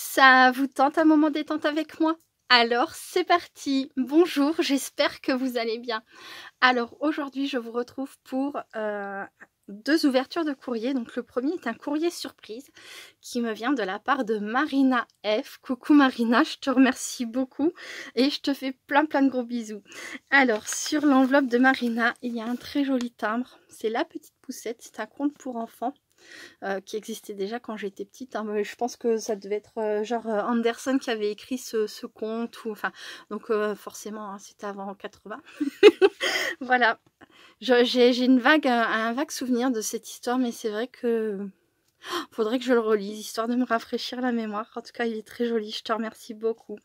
Ça vous tente un moment détente avec moi? Alors c'est parti! Bonjour, j'espère que vous allez bien. Alors aujourd'hui je vous retrouve pour deux ouvertures de courrier. Donc le premier est un courrier surprise qui me vient de la part de Marina F. Coucou Marina, je te remercie beaucoup et je te fais plein de gros bisous. Alors sur l'enveloppe de Marina, il y a un très joli timbre. C'est La Petite Poussette, c'est un conte pour enfants. Qui existait déjà quand j'étais petite, hein. Je pense que ça devait être genre Anderson qui avait écrit ce conte, ou enfin, donc forcément hein, c'était avant 80. Voilà, j'ai un vague souvenir de cette histoire, mais c'est vrai que faudrait que je le relise, histoire de me rafraîchir la mémoire. En tout cas, il est très joli, je te remercie beaucoup.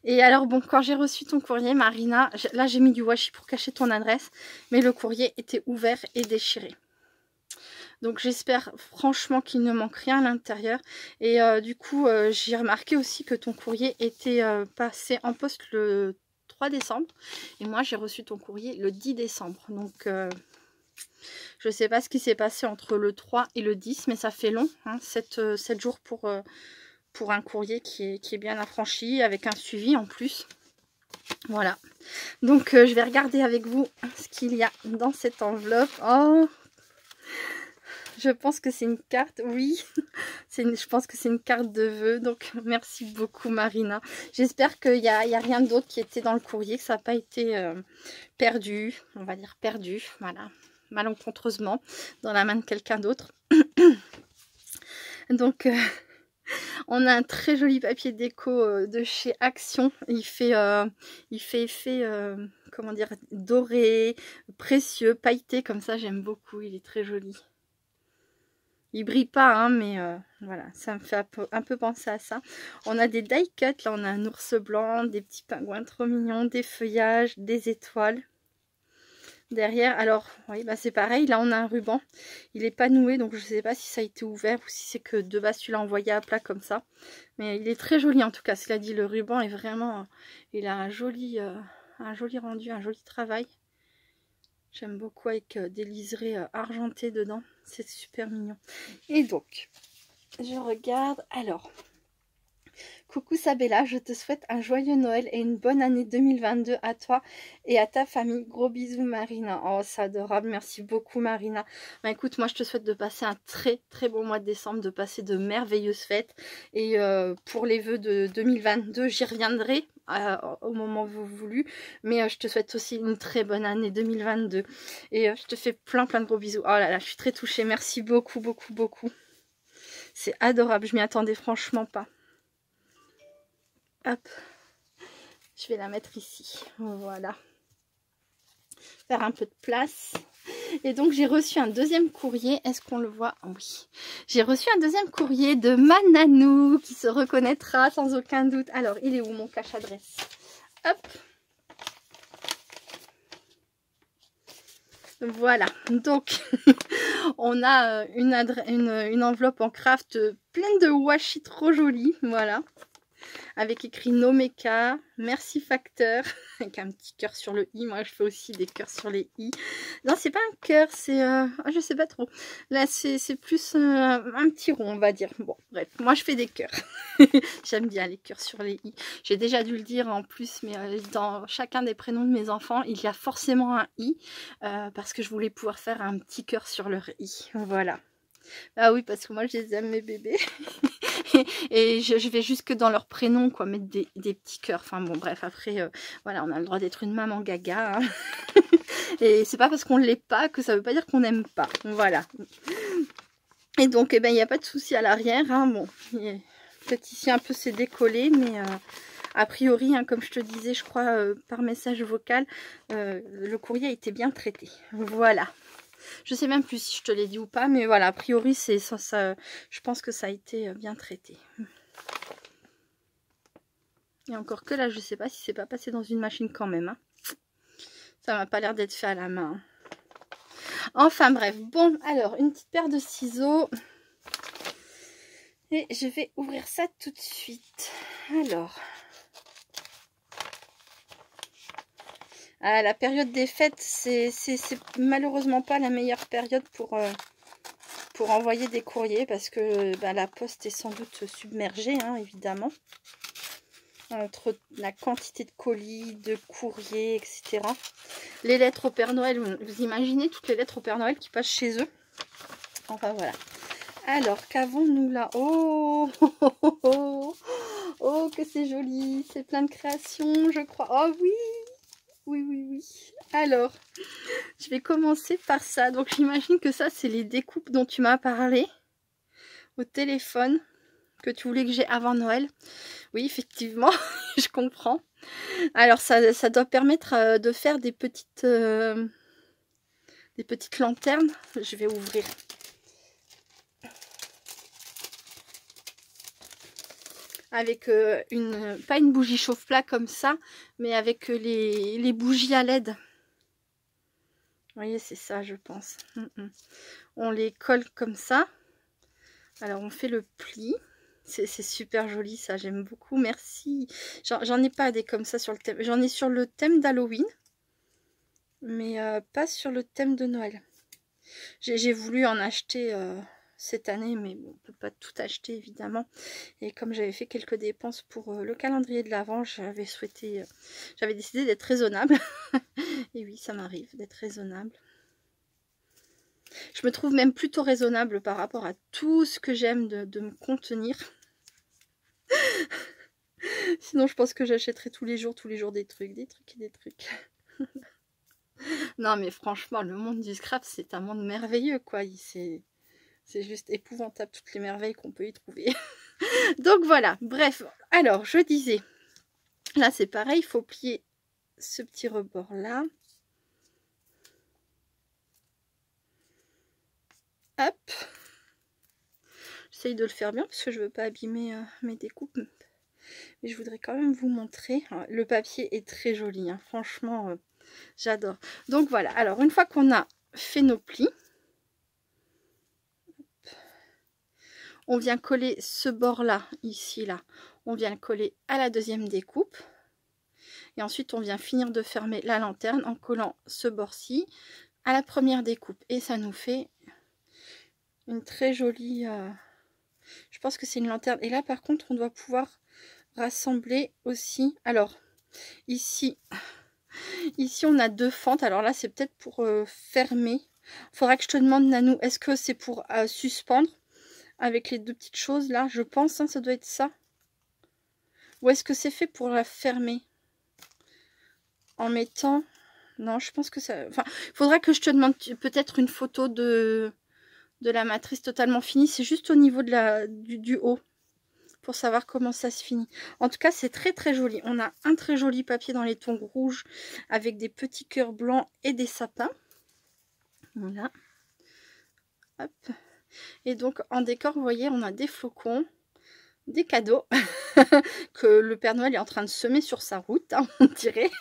Et alors bon, quand j'ai reçu ton courrier, Marina, là j'ai mis du washi pour cacher ton adresse, mais le courrier était ouvert et déchiré. Donc j'espère franchement qu'il ne manque rien à l'intérieur. Et du coup, j'ai remarqué aussi que ton courrier était passé en poste le 3 décembre. Et moi, j'ai reçu ton courrier le 10 décembre. Donc je ne sais pas ce qui s'est passé entre le 3 et le 10, mais ça fait long, hein, 7 jours pour un courrier qui est bien affranchi, avec un suivi en plus. Voilà. Donc je vais regarder avec vous ce qu'il y a dans cette enveloppe. Oh! Je pense que c'est une carte, oui, je pense que c'est une carte de vœux, donc merci beaucoup Marina. J'espère qu'il n'y a rien d'autre qui était dans le courrier, que ça n'a pas été perdu, on va dire perdu, voilà, malencontreusement, dans la main de quelqu'un d'autre. Donc, on a un très joli papier déco de chez Action, il fait effet, comment dire, doré, précieux, pailleté, comme ça j'aime beaucoup, il est très joli. Il brille pas, hein, mais voilà, ça me fait un peu penser à ça. On a des die cuts, là on a un ours blanc, des petits pingouins trop mignons, des feuillages, des étoiles. Derrière, alors, oui, bah c'est pareil, là on a un ruban. Il n'est pas noué, donc je ne sais pas si ça a été ouvert ou si c'est que de base tu l'as envoyé à plat comme ça. Mais il est très joli en tout cas, cela dit, le ruban est vraiment... Il a un joli rendu, un joli travail. J'aime beaucoup avec des liserés argentés dedans. C'est super mignon. Et donc, je regarde. Alors, coucou Sabella, je te souhaite un joyeux Noël et une bonne année 2022 à toi et à ta famille. Gros bisous Marina. Oh, c'est adorable. Merci beaucoup Marina. Bah, écoute, moi je te souhaite de passer un très bon mois de décembre, de passer de merveilleuses fêtes. Et pour les vœux de 2022, j'y reviendrai au moment voulu. Mais je te souhaite aussi une très bonne année 2022. Et je te fais plein de gros bisous. Oh là là, je suis très touchée. Merci beaucoup. C'est adorable. Je m'y attendais franchement pas. Hop, je vais la mettre ici, voilà, faire un peu de place. Et donc j'ai reçu un deuxième courrier, est-ce qu'on le voit? Oui, j'ai reçu un deuxième courrier de Mananou, qui se reconnaîtra sans aucun doute. Alors, il est où mon cache-adresse? Hop, voilà, donc on a une enveloppe en craft pleine de washi trop jolie, voilà. Avec écrit Nomeka, merci facteur, avec un petit cœur sur le i. Moi je fais aussi des cœurs sur les i. Non, c'est pas un cœur, c'est je sais pas trop. Là c'est plus un petit rond, on va dire. Bon, bref, moi je fais des cœurs. J'aime bien les cœurs sur les i. J'ai déjà dû le dire en plus, mais dans chacun des prénoms de mes enfants, il y a forcément un i, parce que je voulais pouvoir faire un petit cœur sur leur i. Voilà. Ah oui, parce que moi je les aime mes bébés. Et je vais jusque dans leur prénom, quoi, mettre des petits cœurs. Enfin bon, bref, après, voilà, on a le droit d'être une maman gaga. Hein. Et c'est pas parce qu'on ne l'est pas que ça veut pas dire qu'on n'aime pas. Voilà. Et donc, eh ben, il n'y a pas de souci à l'arrière. Hein. Bon, peut-être ici un peu c'est décollé, mais a priori, hein, comme je te disais, je crois, par message vocal, le courrier a été bien traité. Voilà. Je sais même plus si je te l'ai dit ou pas, mais voilà, a priori, c'est ça, je pense que ça a été bien traité. Et encore que là, je sais pas si c'est pas passé dans une machine quand même. Hein. Ça m'a pas l'air d'être fait à la main. Enfin bref, bon, alors, une petite paire de ciseaux. Et je vais ouvrir ça tout de suite. Alors... Ah, la période des fêtes, c'est malheureusement pas la meilleure période pour pour envoyer des courriers parce que la poste est sans doute submergée, hein, évidemment. Entre la quantité de colis, de courriers, etc. Les lettres au Père Noël, vous imaginez toutes les lettres au Père Noël qui passent chez eux. Enfin voilà. Alors, qu'avons-nous là? Oh, oh, oh, oh, oh, oh, que c'est joli. C'est plein de créations, je crois. Oh oui, oui, oui, oui. Alors, je vais commencer par ça. Donc, j'imagine que ça, c'est les découpes dont tu m'as parlé au téléphone, que tu voulais que j'ai avant Noël. Oui, effectivement, je comprends. Alors, ça doit permettre de faire des petites lanternes. Je vais ouvrir. Avec pas une bougie chauffe-plat comme ça, mais avec les bougies à LED. Vous voyez, c'est ça, je pense. On les colle comme ça. Alors, on fait le pli. C'est super joli, ça, j'aime beaucoup. Merci. J'en ai pas des comme ça sur le thème. J'en ai sur le thème d'Halloween, mais pas sur le thème de Noël. J'ai voulu en acheter cette année, mais bon, on peut pas tout acheter évidemment. Et comme j'avais fait quelques dépenses pour le calendrier de l'Avent, j'avais décidé d'être raisonnable. Et oui, ça m'arrive d'être raisonnable. Je me trouve même plutôt raisonnable par rapport à tout ce que j'aime de me contenir. Sinon, je pense que j'achèterais tous les jours des trucs et des trucs. Non, mais franchement, le monde du scrap, c'est un monde merveilleux, quoi. C'est juste épouvantable, toutes les merveilles qu'on peut y trouver. Donc voilà, bref. Alors, je disais, là, c'est pareil, il faut plier ce petit rebord-là. Hop. J'essaye de le faire bien parce que je ne veux pas abîmer mes découpes. Mais je voudrais quand même vous montrer. Le papier est très joli, hein. Franchement, j'adore. Donc voilà, alors une fois qu'on a fait nos plis, on vient coller ce bord-là, ici, là. On vient le coller à la deuxième découpe. Et ensuite, on vient finir de fermer la lanterne en collant ce bord-ci à la première découpe. Et ça nous fait une très jolie... je pense que c'est une lanterne. Et là, par contre, on doit pouvoir rassembler aussi. Alors, ici, on a deux fentes. Alors là, c'est peut-être pour fermer. Il faudra que je te demande, Nanou, est-ce que c'est pour suspendre avec les deux petites choses là? Je pense, hein, ça doit être ça. Ou est-ce que c'est fait pour la fermer en mettant... Non, je pense que ça... Enfin, il faudra que je te demande peut-être une photo de la matrice totalement finie. C'est juste au niveau de du haut. Pour savoir comment ça se finit. En tout cas, c'est très très joli. On a un très joli papier dans les tons rouges avec des petits cœurs blancs et des sapins. Voilà. Hop. Et donc en décor, vous voyez, on a des flocons, des cadeaux que le Père Noël est en train de semer sur sa route, hein, on dirait.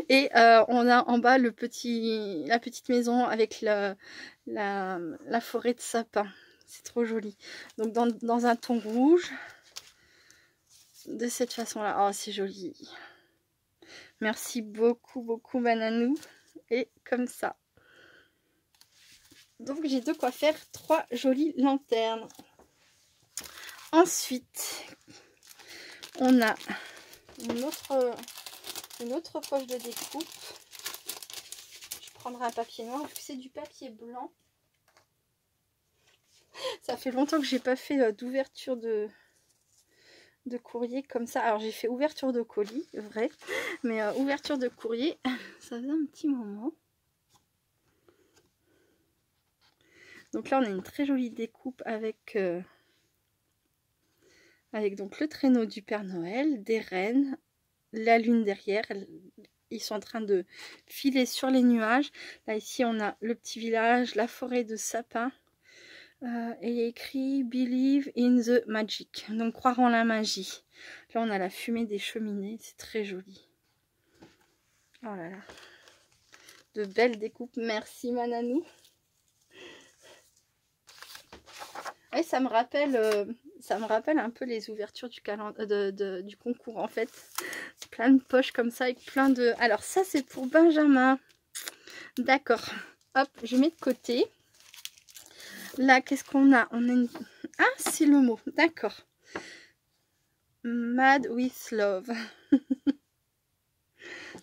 Et on a en bas la petite maison avec la forêt de sapins. C'est trop joli. Donc dans un ton rouge. De cette façon-là. Oh, c'est joli. Merci beaucoup, beaucoup, Mananou. Et comme ça. Donc, j'ai de quoi faire 3 jolies lanternes. Ensuite, on a une autre poche de découpe. Je prendrai un papier noir, vu que c'est du papier blanc. Ça fait longtemps que j'ai pas fait d'ouverture de courrier comme ça. Alors j'ai fait ouverture de colis, vrai, mais ouverture de courrier, ça faisait un petit moment. Donc là on a une très jolie découpe avec donc le traîneau du Père Noël, des rennes, la lune derrière. Ils sont en train de filer sur les nuages. Là ici on a le petit village, la forêt de sapins. Et il y a écrit Believe in the Magic, donc croire en la magie. Là on a la fumée des cheminées, c'est très joli. Oh là là, de belles découpes, merci Mananou. Et ça me rappelle un peu les ouvertures du concours en fait. Plein de poches comme ça avec plein de... Alors ça c'est pour Benjamin. D'accord, hop, je mets de côté. Là, qu'est-ce qu'on a? On a une... Ah, c'est le mot, d'accord. Mad with love.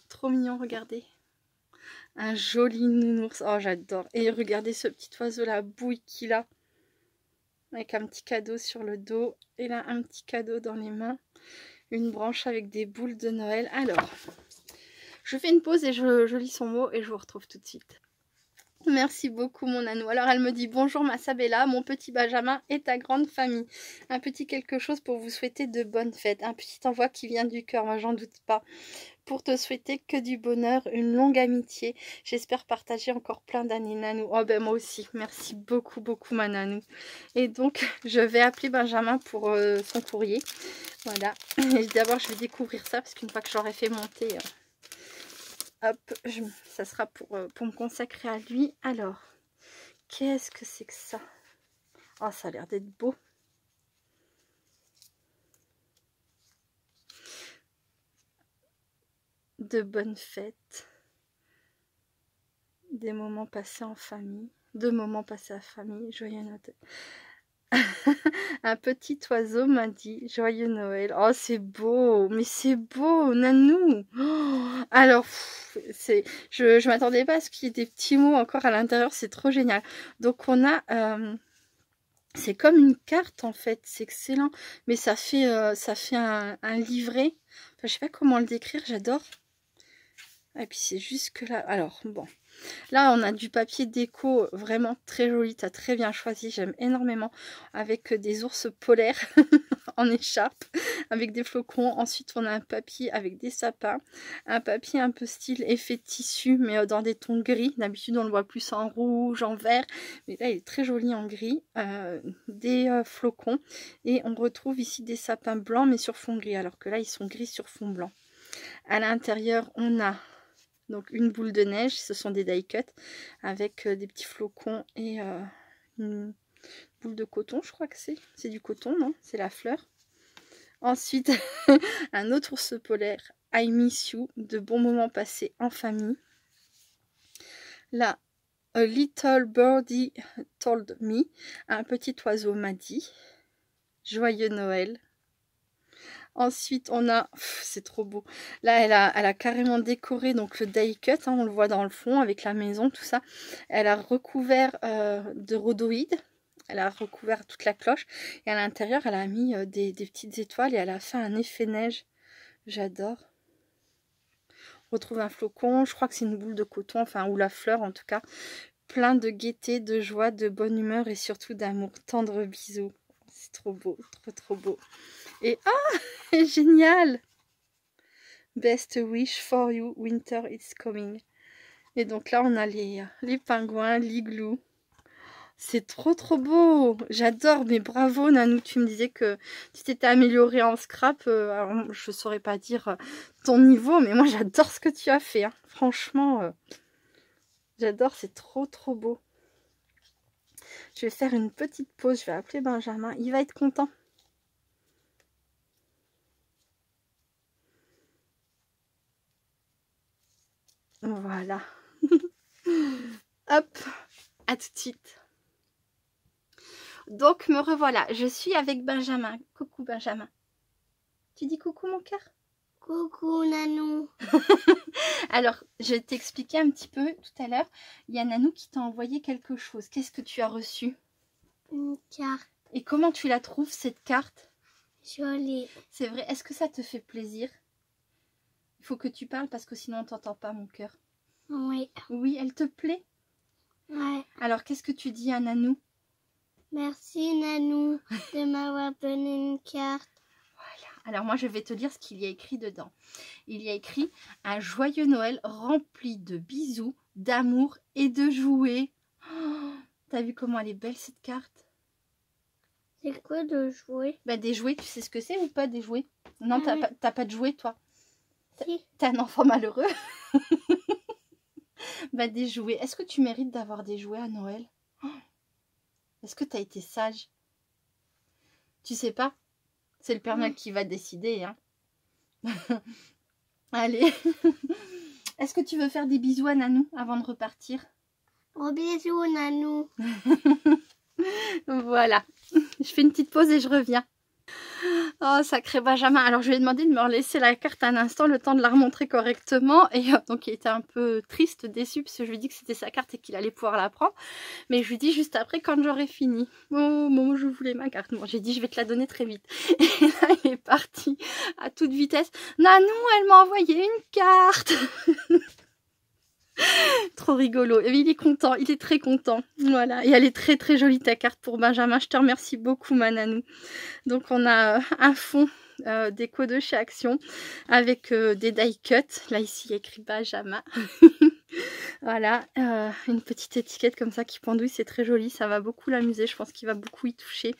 Trop mignon, regardez. Un joli nounours. Oh, j'adore. Et regardez ce petit oiseau, la bouille qu'il a. Avec un petit cadeau sur le dos. Et là, un petit cadeau dans les mains. Une branche avec des boules de Noël. Alors, je fais une pause et je lis son mot et je vous retrouve tout de suite. Merci beaucoup mon Nanou. Alors elle me dit: bonjour ma Sabella, mon petit Benjamin et ta grande famille. Un petit quelque chose pour vous souhaiter de bonnes fêtes. Un petit envoi qui vient du cœur, moi j'en doute pas. Pour te souhaiter que du bonheur, une longue amitié. J'espère partager encore plein d'années Nanou. Oh ben moi aussi. Merci beaucoup beaucoup ma Nanou. Et donc je vais appeler Benjamin pour son courrier. Voilà. D'abord je vais découvrir ça parce qu'une fois que j'aurai fait monter... hop, ça sera pour me consacrer à lui. Alors, qu'est-ce que c'est que ça? Oh, ça a l'air d'être beau. De bonnes fêtes. Des moments passés en famille. De moments passés en famille. Joyeux Noël. Un petit oiseau m'a dit joyeux Noël. Oh, c'est beau, mais c'est beau, Nanou. Oh, alors, je m'attendais pas à ce qu'il y ait des petits mots encore à l'intérieur, c'est trop génial. Donc, on a, c'est comme une carte en fait, c'est excellent, mais ça fait un livret. Enfin, je sais pas comment le décrire, j'adore. Et puis, c'est juste que là, alors, bon. Là, on a du papier déco vraiment très joli. Tu as très bien choisi. J'aime énormément. Avec des ours polaires en écharpe. Avec des flocons. Ensuite, on a un papier avec des sapins. Un papier un peu style effet tissu. Mais dans des tons gris. D'habitude, on le voit plus en rouge, en vert. Mais là, il est très joli en gris. Des flocons. Et on retrouve ici des sapins blancs. Mais sur fond gris. Alors que là, ils sont gris sur fond blanc. À l'intérieur, on a... donc une boule de neige, ce sont des die cut avec des petits flocons et une boule de coton, je crois que c'est du coton, non? C'est la fleur. Ensuite, un autre ours polaire, I miss you, de bons moments passés en famille. Là, a little birdie told me, un petit oiseau m'a dit, joyeux Noël. Ensuite, on a... c'est trop beau. Là, elle a carrément décoré donc le die cut. Hein, on le voit dans le fond avec la maison, tout ça. Elle a recouvert de rhodoïdes. Elle a recouvert toute la cloche. Et à l'intérieur, elle a mis des petites étoiles et elle a fait un effet neige. J'adore. On retrouve un flocon. Je crois que c'est une boule de coton, enfin, ou la fleur en tout cas. Plein de gaieté, de joie, de bonne humeur et surtout d'amour. Tendre bisous. C'est trop beau, trop trop beau. Et ah, génial! Best wish for you, winter is coming. Et donc là, on a les pingouins, l'igloo. C'est trop trop beau! J'adore, mais bravo Nanou, tu me disais que tu t'étais améliorée en scrap. Alors, je ne saurais pas dire ton niveau, mais moi j'adore ce que tu as fait. Hein. Franchement, j'adore, c'est trop trop beau. Je vais faire une petite pause, je vais appeler Benjamin, il va être content. Voilà. Hop, à tout de suite. Donc me revoilà, je suis avec Benjamin. Coucou Benjamin. Tu dis coucou mon cœur? Coucou Nanou. Alors, je vais t'expliquer un petit peu tout à l'heure. Il y a Nanou qui t'a envoyé quelque chose. Qu'est-ce que tu as reçu? Une carte. Et comment tu la trouves cette carte? Jolie. C'est vrai, est-ce que ça te fait plaisir? Il faut que tu parles parce que sinon on t'entend pas mon cœur. Oui. Oui, elle te plaît? Ouais. Alors, qu'est-ce que tu dis à Nanou? Merci Nanou de m'avoir donné une carte. Voilà. Alors moi, je vais te dire ce qu'il y a écrit dedans. Il y a écrit « Un joyeux Noël rempli de bisous, d'amour et de jouets. Oh, » T'as vu comment elle est belle cette carte? C'est quoi de jouer? Bah, des jouets, tu sais ce que c'est ou pas des jouets? Non, t'as pas de jouets toi? Si. T'es un enfant malheureux? Bah, des jouets. Est-ce que tu mérites d'avoir des jouets à Noël? Est-ce que tu as été sage? Tu sais pas? C'est le Père Noël qui va décider. Hein. Allez. Est-ce que tu veux faire des bisous à Nanou avant de repartir? Gros bisous Nanou. Voilà, je fais une petite pause et je reviens. Oh, sacré Benjamin. Alors, je lui ai demandé de me laisser la carte un instant, le temps de la remontrer correctement. Et donc, il était un peu triste, déçu, parce que je lui ai dit que c'était sa carte et qu'il allait pouvoir la prendre. Mais je lui dis juste après, quand j'aurai fini. Oh, bon, je voulais ma carte. Bon, j'ai dit, je vais te la donner très vite. Et là, il est parti à toute vitesse. Nanou, elle m'a envoyé une carte. Trop rigolo. Et il est content, il est très content. Voilà. Et elle est très très jolie ta carte pour Benjamin. Je te remercie beaucoup, ma Nanou. Donc on a un fond déco de chez Action avec des die cuts. Là ici il y a écrit Benjamin. Voilà, une petite étiquette comme ça qui pendouille, c'est très joli. Ça va beaucoup l'amuser. Je pense qu'il va beaucoup y toucher.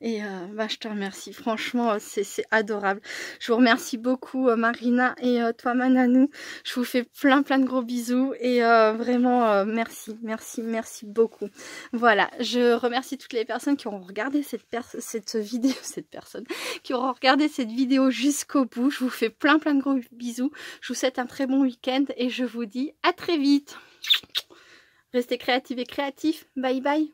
Et bah, je te remercie, franchement c'est adorable. Je vous remercie beaucoup Marina et toi ma Nanou. Je vous fais plein de gros bisous et vraiment merci beaucoup. Voilà, je remercie toutes les personnes qui auront regardé cette vidéo, qui auront regardé cette vidéo jusqu'au bout. Je vous fais plein de gros bisous. Je vous souhaite un très bon week-end et je vous dis à très vite. Restez créatifs et créatifs. Bye bye.